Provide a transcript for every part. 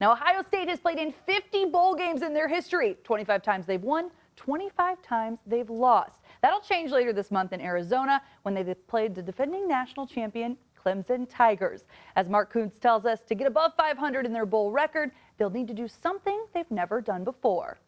Now, Ohio State has played in 50 bowl games in their history. 25 times they've won, 25 times they've lost. That'll change later this month in Arizona when they played the defending national champion Clemson Tigers. As Mark Kuntz tells us, to get above 500 in their bowl record, they'll need to do something they've never done before.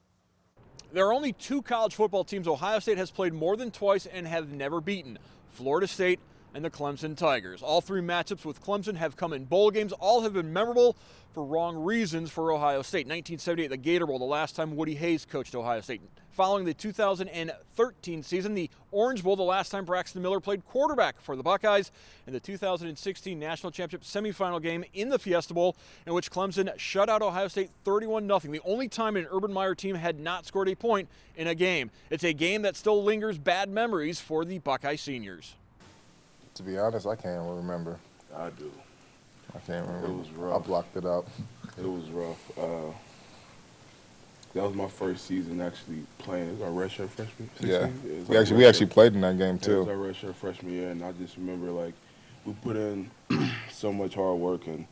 There are only two college football teams Ohio State has played more than twice and have never beaten: Florida State and the Clemson Tigers. All three matchups with Clemson have come in bowl games. All have been memorable for wrong reasons for Ohio State. 1978, the Gator Bowl, the last time Woody Hayes coached Ohio State. Following the 2013 season, the Orange Bowl, the last time Braxton Miller played quarterback for the Buckeyes. And the 2016 National Championship semifinal game in the Fiesta Bowl, in which Clemson shut out Ohio State 31-0. The only time an Urban Meyer team had not scored a point in a game. It's a game that still lingers bad memories for the Buckeye seniors. To be honest, I can't remember. I do. I can't remember. It was rough. I blocked it out. It was rough. That was my first season actually playing. It was our redshirt freshman. 16? Yeah, we actually played in that game too. It was our redshirt freshman year, and I just remember like we put in so much hard work, and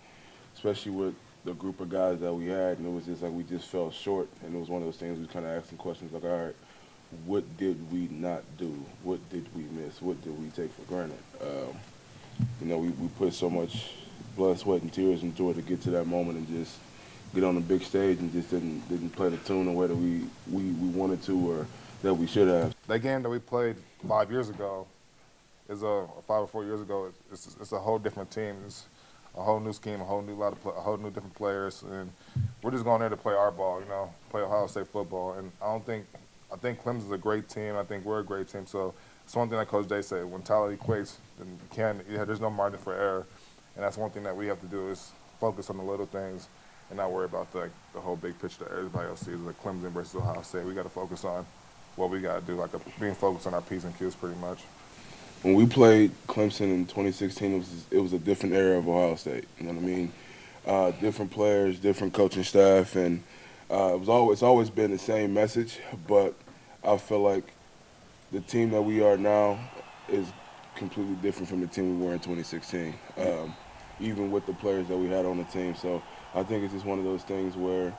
especially with the group of guys that we had, and it was just like we just fell short, and it was one of those things we kind of asking questions like, all right, what did we not do? What did we miss? What did we take for granted? You know, we put so much blood, sweat, and tears into it to get to that moment and just get on the big stage and just didn't play the tune the way that we wanted to or that we should have. That game that we played 5 years ago is 5 or 4 years ago. It's a whole different team. It's a whole new scheme, a whole new different players, and we're just going there to play our ball. You know, play Ohio State football. And I think Clemson's a great team. I think we're a great team. So it's one thing that Coach Day said: when talent equates, then there's no margin for error. And that's one thing that we have to do is focus on the little things and not worry about the whole big picture that everybody else sees, like Clemson versus Ohio State. We got to focus on what we got to do, being focused on our P's and Q's pretty much. When we played Clemson in 2016, it was a different era of Ohio State. You know what I mean? Different players, different coaching staff, and it's always been the same message. But I feel like the team that we are now is completely different from the team we were in 2016. Even with the players that we had on the team. So I think it's just one of those things where,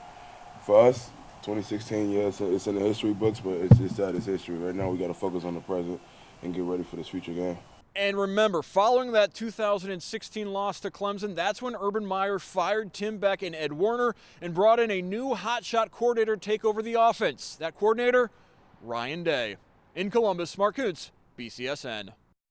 for us, 2016, yeah, it's in the history books, but it's just that it's history. Right now we got to focus on the present and get ready for this future game. And remember, following that 2016 loss to Clemson, that's when Urban Meyer fired Tim Beck and Ed Werner and brought in a new hotshot coordinator to take over the offense. That coordinator, Ryan Day. In Columbus, Mark Kuntz, BCSN.